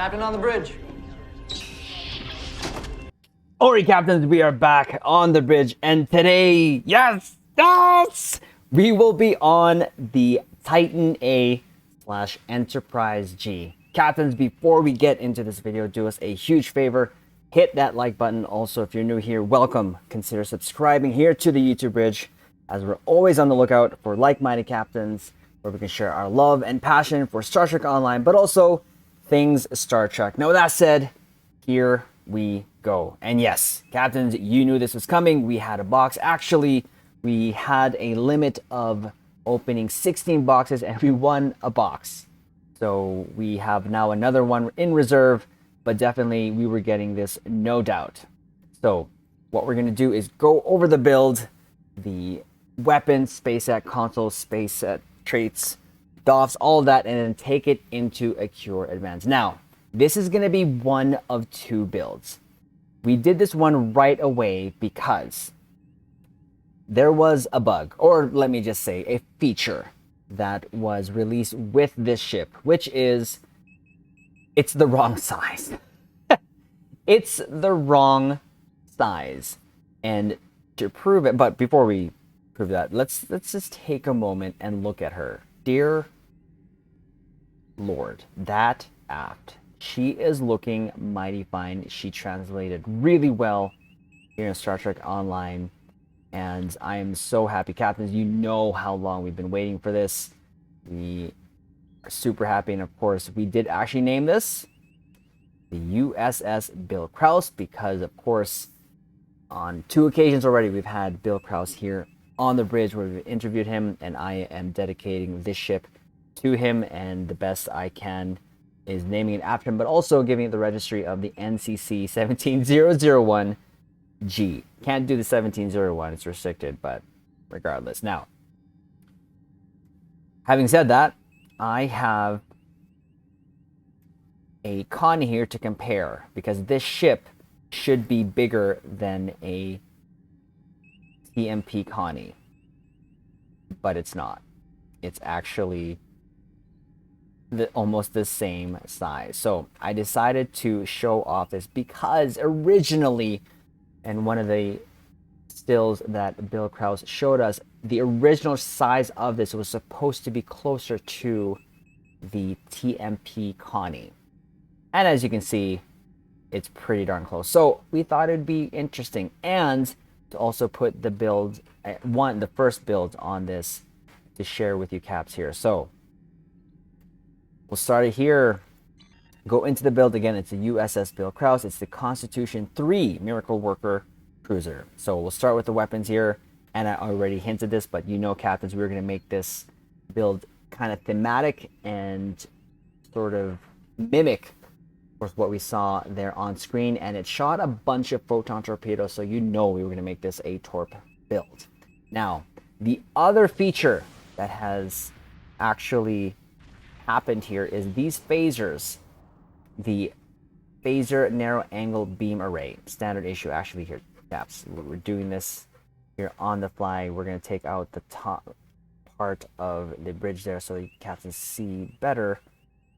Captain on the bridge. Alright, captains, we are back on the bridge, and today, yes, we will be on the Titan A / Enterprise G. Captains, before we get into this video, do us a huge favor, hit that like button. Also, if you're new here, welcome. Consider subscribing here to the YouTube bridge, as we're always on the lookout for like-minded captains, where we can share our love and passion for Star Trek Online, but also things Star Trek. Now, with that said, here we go. And yes, captains, you knew this was coming. We had a box. Actually, we had a limit of opening 16 boxes, and we won a box. So we have now another one in reserve, but definitely we were getting this, no doubt. So what we're going to do is go over the build, the weapons, space set, console, space set, traits, DOFs, all of that, and then take it into a Cure Advance. Now, this is going to be one of two builds. We did this one right away because there was a bug, or let me just say a feature that was released with this ship, which is it's the wrong size. It's the wrong size. And to prove it, but before we prove that, let's just take a moment and look at her. Dear Lord, that aft. She is looking mighty fine. She translated really well here in Star Trek Online. And I am so happy. Captains, you know how long we've been waiting for this. We are super happy. And of course, we did actually name this the USS Bill Krause because, of course, on 2 occasions already, we've had Bill Krause here on the bridge where we've interviewed him. And I am dedicating this ship to him. And the best I can is naming it after him, but also giving it the registry of the NCC 17001G. Can't do the 1701, it's restricted, but regardless. Now, having said that, I have a con here to compare because this ship should be bigger than a TMP Connie, but it's not. It's actually almost the same size. So I decided to show off this because originally, and one of the stills that Bill Krause showed us, the original size of this was supposed to be closer to the TMP Connie. And as you can see, it's pretty darn close. So we thought it'd be interesting and to also put the build, the first build on this to share with you caps here. So we'll start it here. Go into the build again. It's the USS Bill Krause. It's the Constitution 3 Miracle Worker Cruiser. So we'll start with the weapons here. And I already hinted this, but you know, captains, we're going to make this build kind of thematic and sort of mimic, of course, what we saw there on screen. And it shot a bunch of photon torpedoes, so you know we were going to make this a torp build. Now, the other feature that has actually happened here is these phasers, the phaser narrow angle beam array, standard issue. Actually here, caps, we're doing this here on the fly. We're going to take out the top part of the bridge there so you cats can see better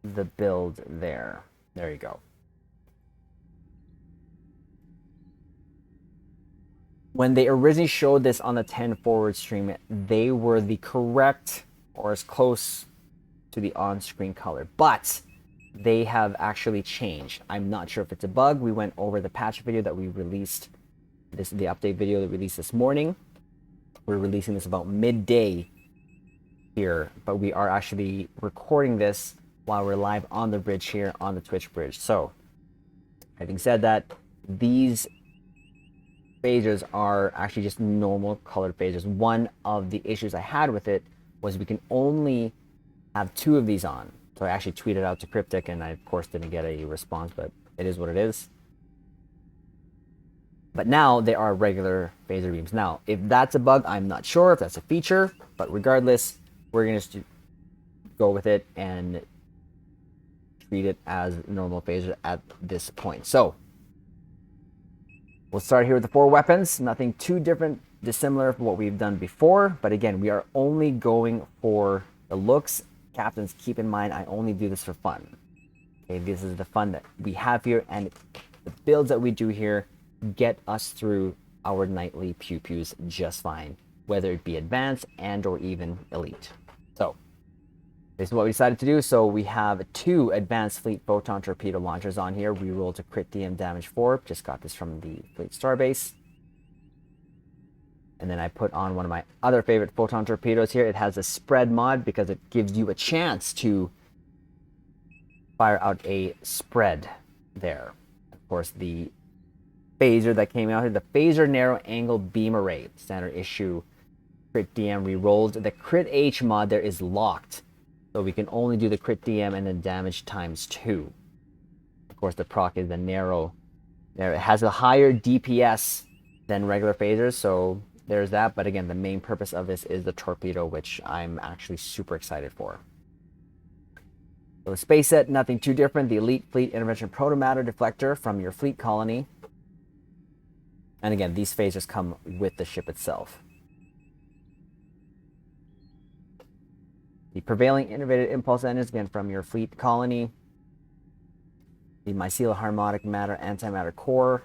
the build there. There you go. When they originally showed this on the 10 forward stream, they were the correct, or as close to the on-screen color, but they have actually changed. I'm not sure if it's a bug. We went over the patch video that we released, the update video that we released this morning. We're releasing this about midday here, but we are actually recording this while we're live on the bridge here on the Twitch bridge. So having said that, these phasers are actually just normal colored phasers. One of the issues I had with it was we can only have 2 of these on. So I actually tweeted out to Cryptic, and I of course didn't get a response, but it is what it is. But now they are regular phaser beams. Now, if that's a bug, I'm not sure if that's a feature, but regardless, we're going to go with it and treat it as normal phaser at this point. So we'll start here with the 4 weapons. Nothing too dissimilar from what we've done before, but again, we are only going for the looks. Captains, keep in mind, I only do this for fun. Okay, this is the fun that we have here, and the builds that we do here get us through our nightly pew-pews just fine, whether it be advanced and or even elite. So this is what we decided to do. So we have 2 advanced fleet photon torpedo launchers on here. We rolled a crit DM damage 4. Just got this from the fleet starbase. And then I put on one of my other favorite photon torpedoes here. It has a spread mod because it gives you a chance to fire out a spread there. Of course, the phaser that came out here, the phaser narrow angle beam array, standard issue crit DM rerolled. The crit H mod there is locked, so we can only do the crit DM and then damage times 2. Of course, the proc is the narrow there. It has a higher DPS than regular phasers, so there's that. But again, the main purpose of this is the torpedo, which I'm actually super excited for. So the space set, nothing too different. The Elite Fleet Intervention Protomatter Deflector from your fleet colony. And again, these phasers come with the ship itself. The Prevailing Innovative Impulse Engines, again, from your fleet colony. The Mycelial Harmonic Matter Antimatter Core.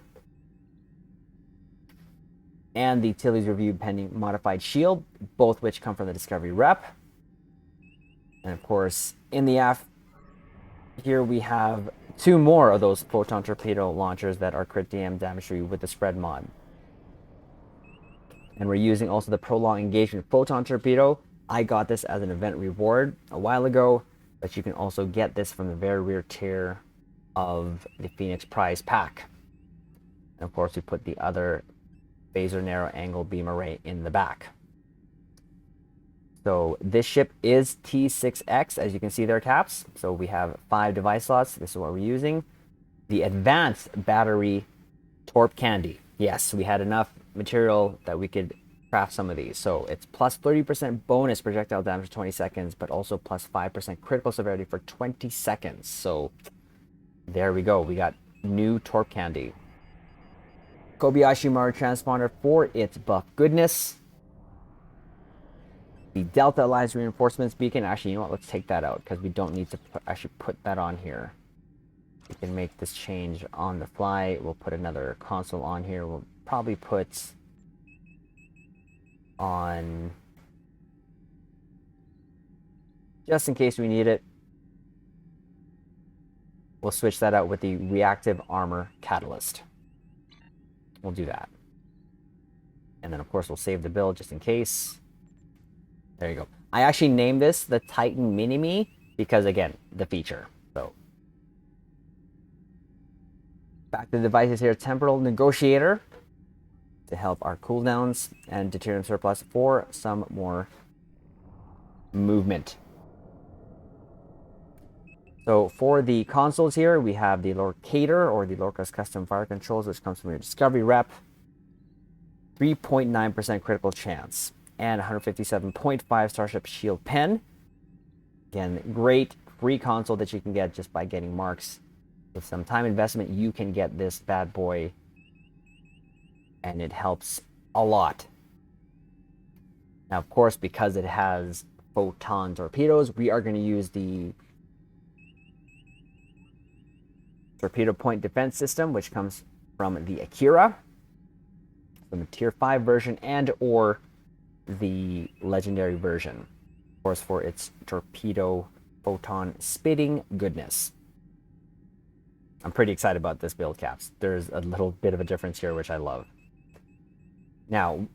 And the Tilly's Review Pending Modified Shield, both which come from the Discovery Rep. And of course, in the aft, here we have 2 more of those photon torpedo launchers that are crit DM damage free with the spread mod. And we're using also the Prolonged Engagement photon torpedo. I got this as an event reward a while ago, but you can also get this from the very rear tier of the Phoenix Prize pack. And of course, we put the other phaser narrow angle beam array in the back. So this ship is T6X, as you can see there, caps. So we have 5 device slots. This is what we're using. The advanced battery torp candy. Yes, we had enough material that we could craft some of these. So it's plus 30% bonus projectile damage for 20 seconds, but also plus 5% critical severity for 20 seconds. So there we go. We got new torp candy. Kobayashi Maru transponder for its buff goodness. The Delta Alliance Reinforcements Beacon. Actually, you know what? Let's take that out because we don't need to actually put that on here. We can make this change on the fly. We'll put another console on here. We'll probably put on, just in case we need it, we'll switch that out with the Reactive Armor Catalyst. We'll do that. And then, of course, we'll save the build just in case. There you go. I actually named this the Titan Mini-Me because, again, the feature. So, back to the devices here. Temporal Negotiator to help our cooldowns and Deuterium Surplus for some more movement. So for the consoles here, we have the Locator or the Lorca's Custom Fire Controls, which comes from your Discovery Rep. 3.9% critical chance and 157.5 Starship Shield Pen. Again, great free console that you can get just by getting marks. With some time investment, you can get this bad boy, and it helps a lot. Now, of course, because it has photon torpedoes, we are going to use the Torpedo Point Defense System, which comes from the Akira, from the Tier 5 version, and or the Legendary version, of course, for its torpedo photon spitting goodness. I'm pretty excited about this build, caps. There's a little bit of a difference here, which I love. Now,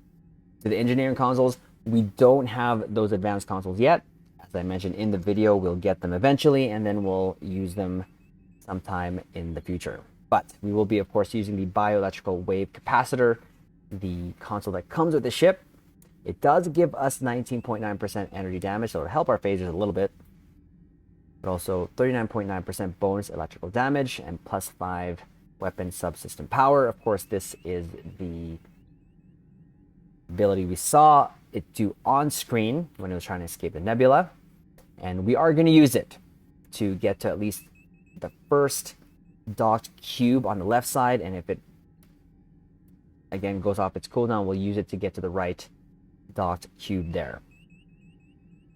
to the engineering consoles, we don't have those advanced consoles yet. As I mentioned in the video, we'll get them eventually, and then we'll use them sometime in the future. But we will be, of course, using the bioelectrical wave capacitor, the console that comes with the ship. It does give us 19.9% energy damage, so it'll help our phasers a little bit. But also 39.9% bonus electrical damage and plus 5 weapon subsystem power. Of course, this is the ability we saw it do on screen when it was trying to escape the nebula. And we are going to use it to get to at least the first docked cube on the left side, and if it again goes off its cooldown, we'll use it to get to the right docked cube there.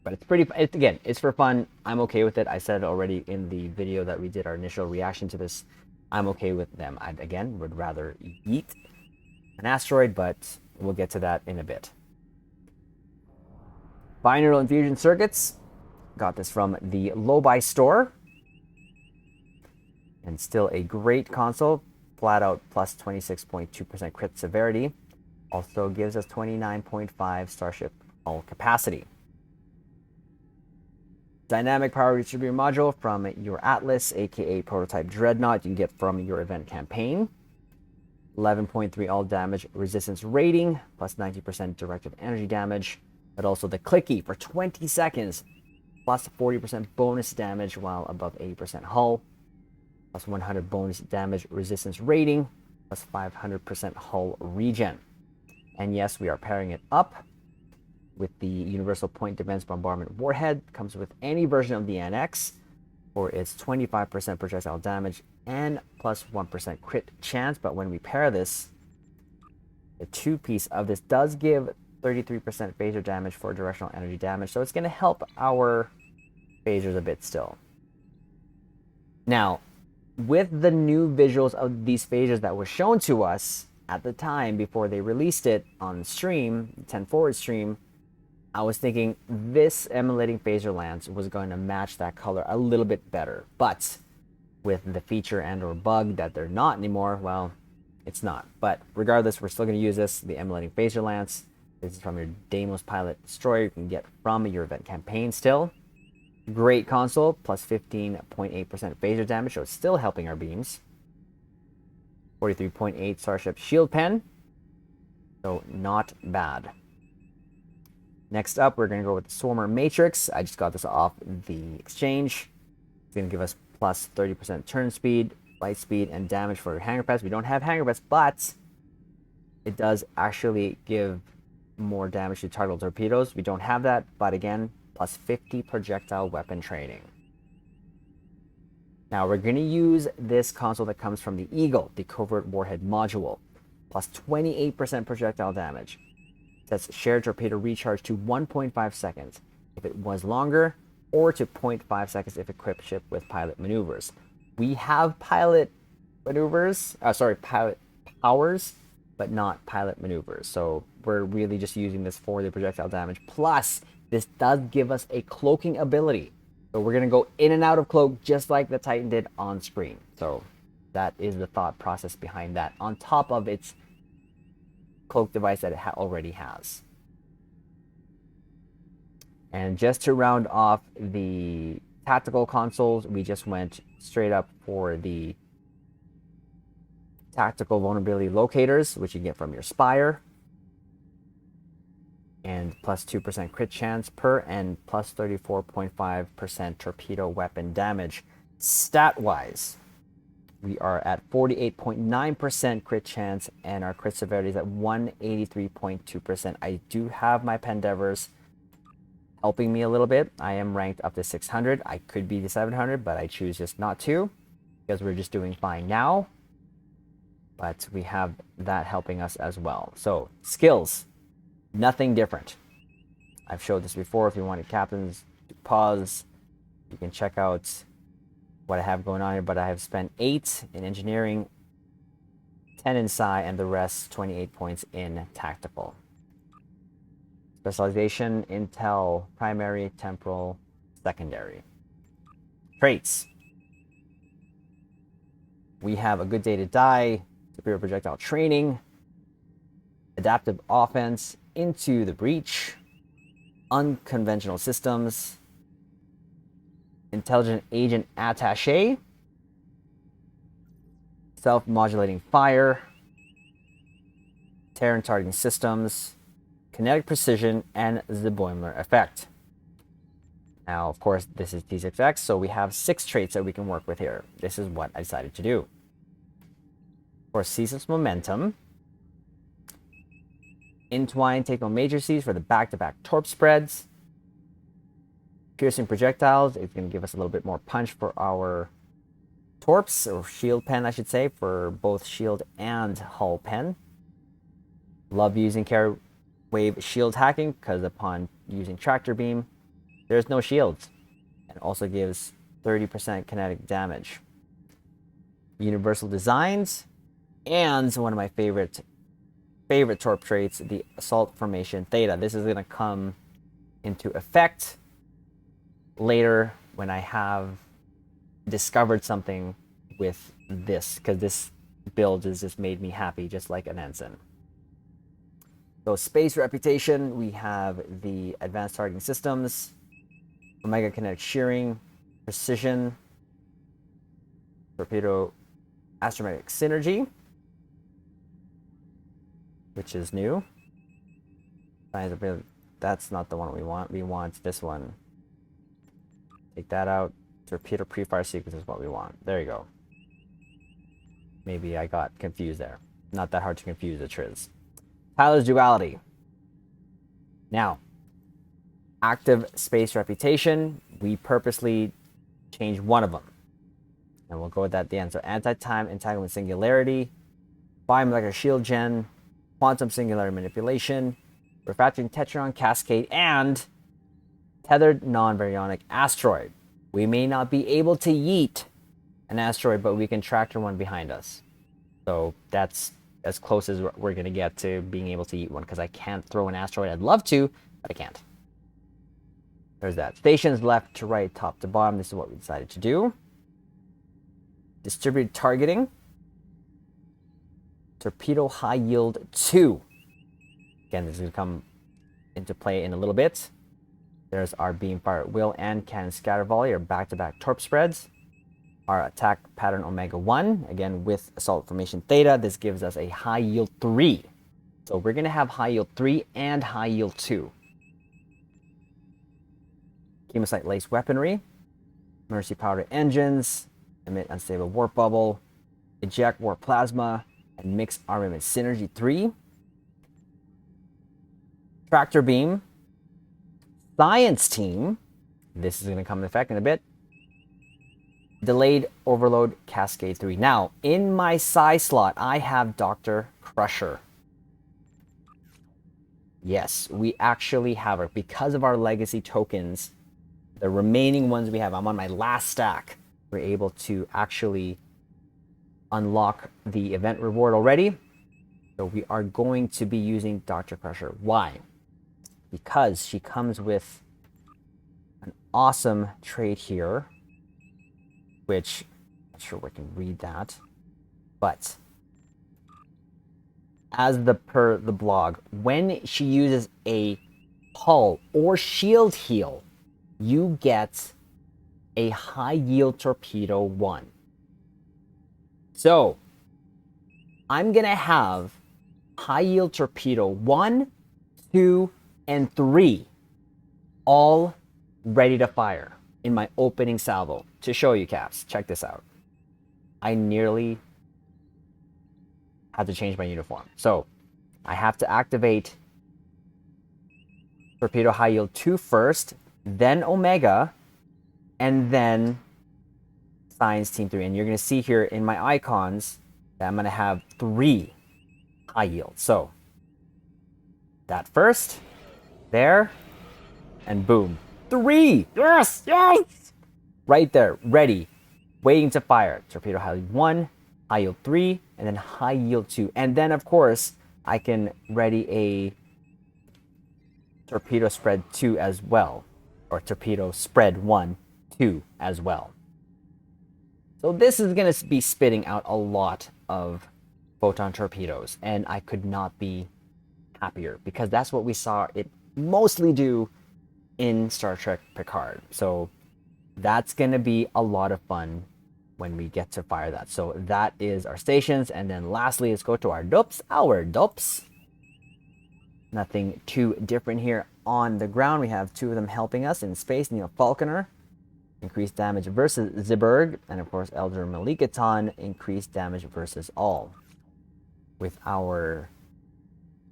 But again, it's for fun. I'm okay with it. I said already in the video that we did our initial reaction to this. I'm okay with them. I, again, would rather yeet an asteroid, but we'll get to that in a bit. Binaural infusion circuits. Got this from the LLaP store. And still a great console. Flat out plus 26.2% crit severity. Also gives us 29.5 Starship hull capacity. Dynamic power distributor module from your Atlas, aka prototype Dreadnought, you can get from your event campaign. 11.3 all damage resistance rating, plus 90% directed energy damage, but also the clicky for 20 seconds, plus 40% bonus damage while above 80% hull, plus 100 bonus damage resistance rating, plus 500% hull regen. And yes, we are pairing it up with the Universal Point Defense Bombardment Warhead. Comes with any version of the NX for its 25% projectile damage and plus 1% crit chance. But when we pair this, the two-piece of this does give 33% phaser damage for directional energy damage. So it's going to help our phasers a bit still. Now, with the new visuals of these phasers that were shown to us at the time before they released it on stream, 10 forward stream, I was thinking this emulating phaser lance was going to match that color a little bit better. But with the feature and or bug that they're not anymore, well, it's not. But regardless, we're still going to use this, the emulating phaser lance. This is from your Deimos Pilot Destroyer. You can get from your event campaign still. Great console, plus 15.8% phaser damage, so it's still helping our beams. 43.8 Starship Shield Pen, so not bad. Next up, we're going to go with the Swarmer Matrix. I just got this off the exchange. It's going to give us plus 30% turn speed, light speed, and damage for hanger pads. We don't have hanger pads, but it does actually give more damage to target torpedoes. We don't have that, but again, plus 50 projectile weapon training. Now, we're going to use this console that comes from the Eagle, the Covert Warhead Module, plus 28% projectile damage. Sets shared torpedo recharge to 1.5 seconds if it was longer, or to 0.5 seconds if equipped ship with pilot maneuvers. We have pilot maneuvers, pilot powers, but not pilot maneuvers. So we're really just using this for the projectile damage. Plus, this does give us a cloaking ability. So we're going to go in and out of cloak just like the Titan did on screen. So that is the thought process behind that, on top of its cloak device that it already has. And just to round off the tactical consoles, we just went straight up for the tactical vulnerability locators, which you get from your Spire, and plus 2% crit chance per, and plus 34.5% torpedo weapon damage. Stat wise, we are at 48.9% crit chance, and our crit severity is at 183.2%. I do have my Pendevers helping me a little bit. I am ranked up to 600. I could be to 700, but I choose just not to, because we're just doing fine now. But we have that helping us as well. So, skills, nothing different. I've showed this before. If you wanted captains to pause, you can check out what I have going on here, but I have spent 8 in engineering, 10 in sci, and the rest 28 points in tactical. Specialization, intel, primary, temporal, secondary. Traits. We have a good day to die, superior projectile training, adaptive offense, into the breach, unconventional systems, intelligent agent attaché, self-modulating fire, Terran targeting systems, kinetic precision, and the Boimler effect. Now, of course, this is T6X, so we have 6 traits that we can work with here. This is what I decided to do. For Season's Momentum, Entwine, take on major Cs for the back-to-back torp spreads. Piercing projectiles, it's going to give us a little bit more punch for our torps, or shield pen, I should say, for both shield and hull pen. Love using carrier wave shield hacking, because upon using tractor beam, there's no shields. And also gives 30% kinetic damage. Universal designs, and one of my favorite torp traits, the assault formation theta. This is going to come into effect later when I have discovered something with this, because this build has just made me happy, just like an ensign. So space reputation, we have the advanced targeting systems, omega kinetic shearing, precision, torpedo astromagnetic synergy, which is new. That's not the one we want. We want this one. Take that out. Torpedo pre-fire sequence is what we want. There you go. Maybe I got confused there. Not that hard to confuse the triz. Tyler's duality. Now, active space reputation. We purposely changed one of them. And we'll go with that at the end. So anti-time entanglement singularity, biomolecular shield gen, quantum singularity manipulation, refracting tetron cascade, and tethered non-baryonic asteroid. We may not be able to yeet an asteroid, but we can tractor one behind us. So that's as close as we're going to get to being able to yeet one, because I can't throw an asteroid. I'd love to, but I can't. There's that. Stations left to right, top to bottom. This is what we decided to do. Distributed targeting. Torpedo high yield 2. Again, this is going to come into play in a little bit. There's our beam fire at will and cannon scatter volley, or back-to-back torp spreads. Our attack pattern omega 1, again with assault formation theta. This gives us a high yield 3. So we're going to have high yield 3 and high yield 2. Chemosite lace weaponry, mercy powder engines, emit unstable warp bubble, eject warp plasma, and mix armament synergy 3. Tractor beam, science team. This is going to come into effect in a bit. Delayed overload cascade 3. Now, in my psi slot, I have Dr. Crusher. Yes, we actually have her. Because of our legacy tokens, the remaining ones we have, I'm on my last stack. We're able to actually unlock the event reward already. So we are going to be using Dr. Crusher. Why? Because she comes with an awesome trait here, which I'm not sure we can read that, but as per the blog, when she uses a hull or shield heal, you get a high yield torpedo 1. So I'm gonna have high yield torpedo 1, 2, and 3 all ready to fire in my opening salvo. To show you, Caps, check this out. I nearly had to change my uniform. So I have to activate torpedo high yield 2 first, then omega, and then science team 3. And you're going to see here in my icons that I'm going to have 3 high yield. So that first, there, and boom. 3! Yes! Yes! Right there, ready, waiting to fire. Torpedo high yield 1, high yield 3, and then high yield 2. And then, of course, I can ready a torpedo spread 2 as well. Or torpedo spread 1, 2 as well. So this is going to be spitting out a lot of photon torpedoes. And I could not be happier, because that's what we saw it mostly do in Star Trek Picard. So that's going to be a lot of fun when we get to fire that. So that is our stations. And then lastly, let's go to our dupes. Nothing too different here on the ground. We have 2 of them helping us in space. Neil Falconer, increased damage versus Ziberg. And of course, Elder Malikaton, increased damage versus all. With our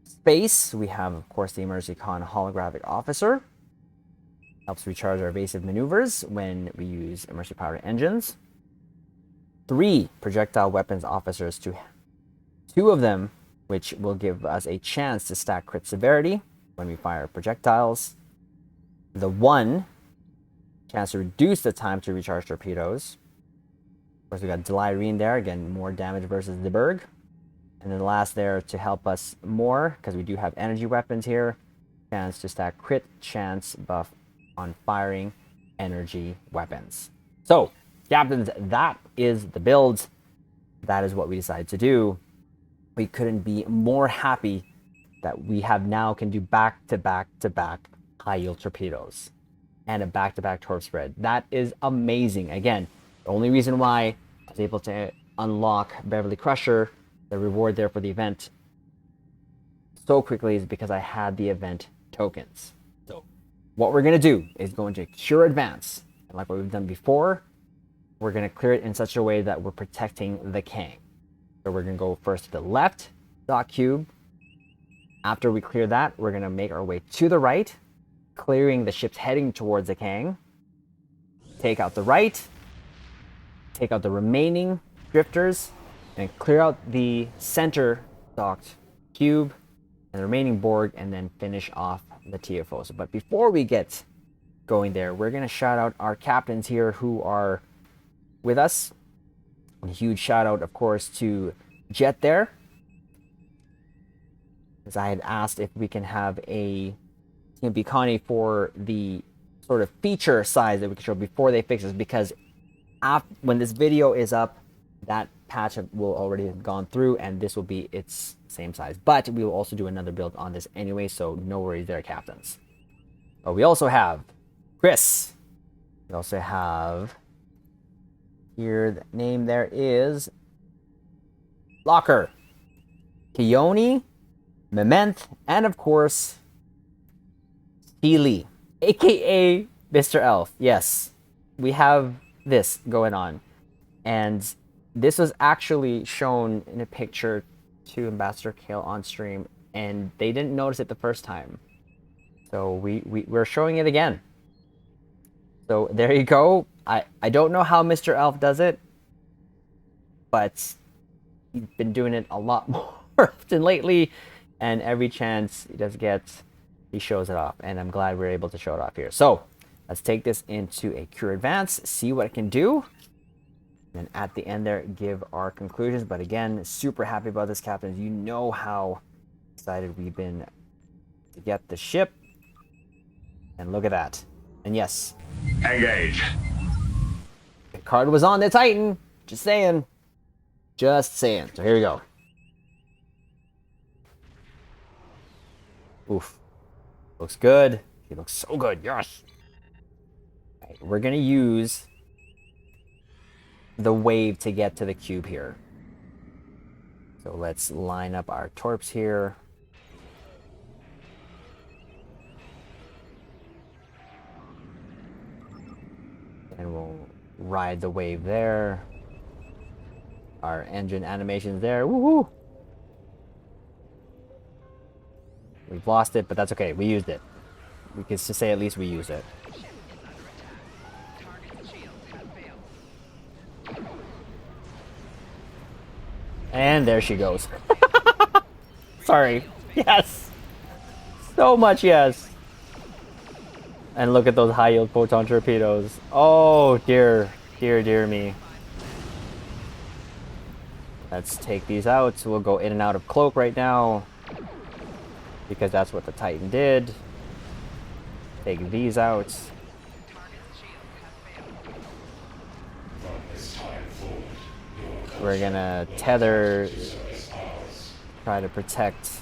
space, we have, of course, the Emergency Con Holographic Officer. Helps recharge our evasive maneuvers when we use emergency powered engines. 3 projectile weapons officers, 2 of them, which will give us a chance to stack crit severity when we fire projectiles. The 1 chance to reduce the time to recharge torpedoes. Of course, we got Delirene there, again, more damage versus the Berg. And then the last there to help us more, because we do have energy weapons here, chance to stack crit chance buff on firing energy weapons. So, captains, that is the build. That is what we decided to do. We couldn't be more happy that we have now can do back-to-back-to-back high-yield torpedoes and a back-to-back torp spread. That is amazing. Again, the only reason why I was able to unlock Beverly Crusher, the reward there for the event, so quickly is because I had the event tokens. So what we're going to do is going to cure advance. And like what we've done before, we're going to clear it in such a way that we're protecting the Kang. So we're going to go first to the left dot cube. After we clear that, we're going to make our way to the right, clearing the ships heading towards the Kang. Take out the right, take out the remaining drifters, and clear out the center docked cube and the remaining Borg, and then finish off the TFOs. But before we get going there, we're going to shout out our captains here who are with us. A huge shout out, of course, to Jet there, because I had asked if we can have a Team Bikani for the sort of feature size that we can show before they fix this, because when this video is up, that patch will already have gone through and this will be its same size. But we will also do another build on this anyway, so no worries there, captains. But we also have Chris. We also have here, the name there is Locker, Keone, Mementh, and of course, Healy, aka Mr. Elf. Yes, we have this going on. And this was actually shown in a picture to Ambassador Kale on stream, and they didn't notice it the first time. So we're showing it again. So there you go. I don't know how Mr. Elf does it, but he's been doing it a lot more often lately, and every chance he does get, he shows it off, and I'm glad we're able to show it off here. So let's take this into a Cure Advance, see what it can do, and at the end there, give our conclusions. But again, super happy about this, captains. You know how excited we've been to get the ship, and look at that. And yes, engage. PICARD was on the Titan. Just saying. Just saying. So here we go. Oof. Looks good. He looks so good. Yes. Right, we're going to use the wave to get to the cube here. So let's line up our torps here. And we'll ride the wave there. Our engine animations there. Woohoo! We've lost it, but that's okay. We used it. We can just say at least we used it. And there she goes. Sorry. Yes. So much yes. And look at those high yield photon torpedoes. Oh dear. Dear, dear me. Let's take these out. So we'll go in and out of cloak right now, because that's what the Titan did. Take these out. We're gonna tether, try to protect.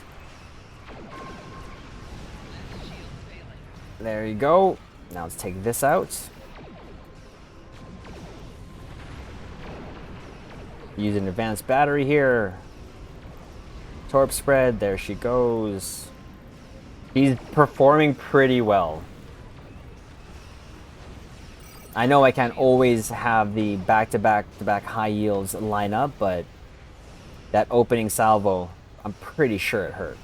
There you go. Now let's take this out. Use an advanced battery here. Torp spread, there she goes. He's performing pretty well. I know I can't always have the back-to-back-to-back high yields line up, but that opening salvo, I'm pretty sure it hurt.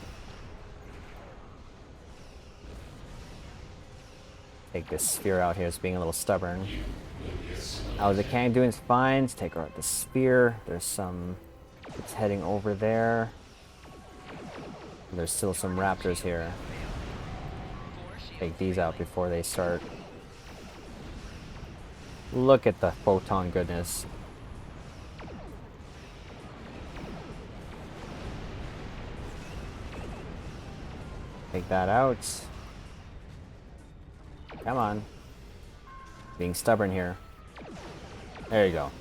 Take this sphere out here, it's being a little stubborn. How's the Kang doing? It's fine. Let's take out the spear. There's some, it's heading over there. There's still some raptors here. Take these out before they start Look at the photon goodness. Take that out. Come on. Being stubborn here. There you go.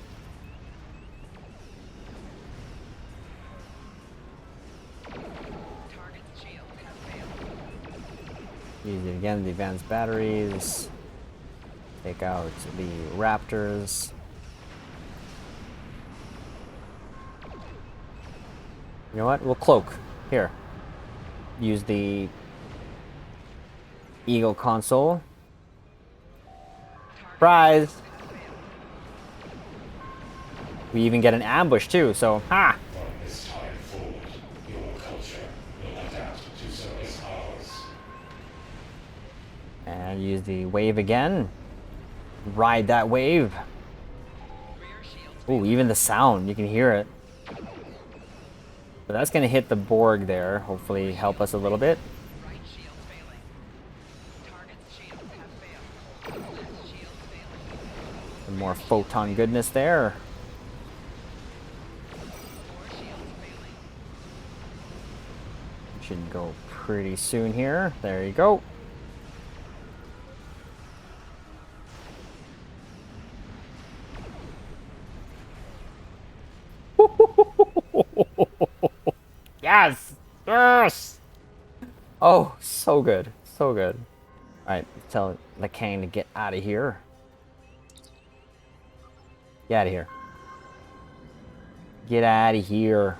Use it again, the advanced batteries. Take out the raptors. You know what? We'll cloak. Here. Use the Eagle console. Surprise! We even get an ambush too, so ha! And use the wave again. Ride that wave. Ooh, even the sound, you can hear it. So that's gonna hit the Borg there, hopefully help us a little bit. Some more photon goodness there. Should go pretty soon here. There you go. Yes! Yes! Oh, so good. So good. Alright, tell the Kang to get out of here. Get out of here. Get out of here.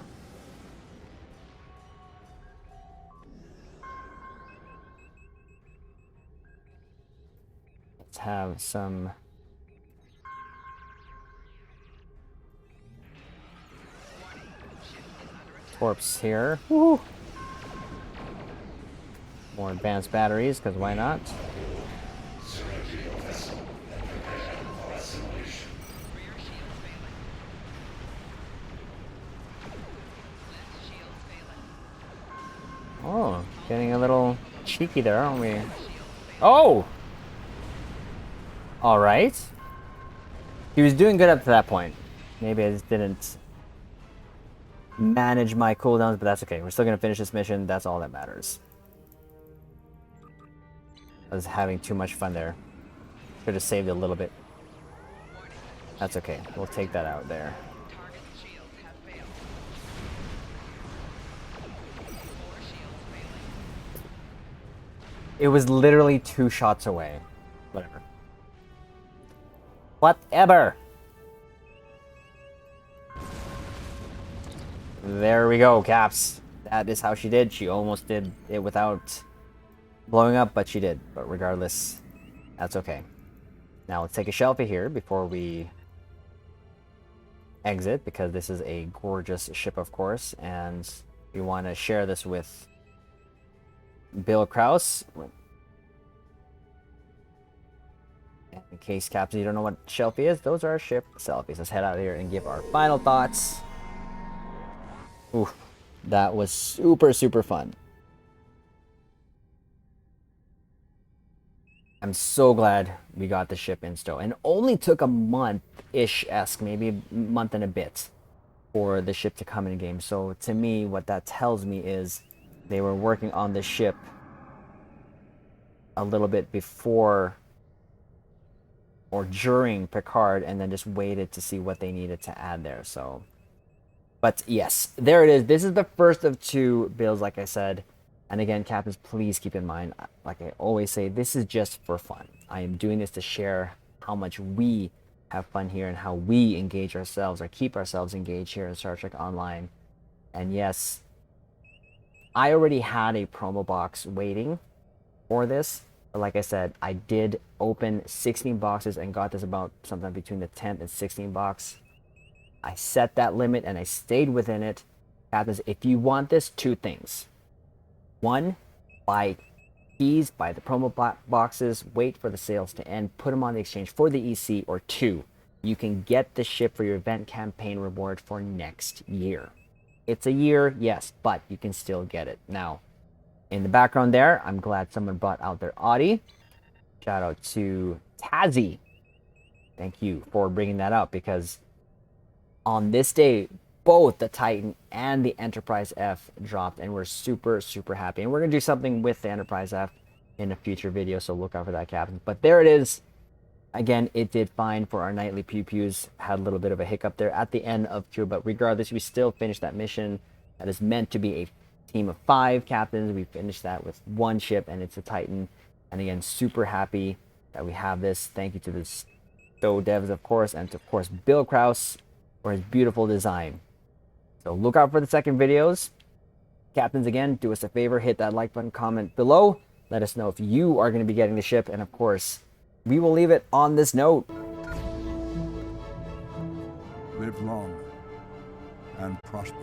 Let's have some... Corpse here. Woo! More advanced batteries, because why not? Oh, getting a little cheeky there, aren't we? Oh! Alright. He was doing good up to that point. Maybe I just didn't manage my cooldowns, but that's okay. We're still going to finish this mission. That's all that matters. I was having too much fun there. Should have saved a little bit. That's okay. We'll take that out there. It was literally 2 shots away. Whatever. Whatever. There we go, Caps. That is how she did. She almost did it without blowing up, but she did. But regardless, that's okay. Now let's take a selfie here before we exit, because this is a gorgeous ship, of course, and we want to share this with Bill Krause. In case, Caps, you don't know what selfie is, those are our ship selfies. Let's head out here and give our final thoughts. Ooh, that was super, super fun. I'm so glad we got the ship insto. And only took a month-ish-esque, maybe a month and a bit, for the ship to come in game. So to me, what that tells me is they were working on the ship a little bit before or during Picard, and then just waited to see what they needed to add there. So, but yes, there it is. This is the first of 2 builds, like I said. And again, Captains, please keep in mind, like I always say, this is just for fun. I am doing this to share how much we have fun here and how we engage ourselves or keep ourselves engaged here in Star Trek Online. And yes, I already had a promo box waiting for this. But like I said, I did open 16 boxes and got this about sometime between the 10th and 16th box. I set that limit and I stayed within it. Captains, if you want this, 2 things. 1, buy keys, buy the promo boxes, wait for the sales to end, put them on the exchange for the EC, or 2, you can get the ship for your event campaign reward for next year. It's a year, yes, but you can still get it. Now, in the background there, I'm glad someone brought out their Audi. Shout out to Tazzy. Thank you for bringing that up, because on this day, both the Titan and the Enterprise F dropped, and we're super, super happy. And we're going to do something with the Enterprise F in a future video, so look out for that, Captain. But there it is. Again, it did fine for our nightly pew-pews. Had a little bit of a hiccup there at the end of Q, but regardless, we still finished that mission that is meant to be a team of 5 captains. We finished that with 1 ship, and it's a Titan. And again, super happy that we have this. Thank you to the Stowe devs, of course, and to, of course, Bill Krause for his beautiful design. So look out for the second videos. Captains, again, do us a favor, hit that like button, comment below. Let us know if you are going to be getting the ship, and of course, we will leave it on this note. Live long and prosper.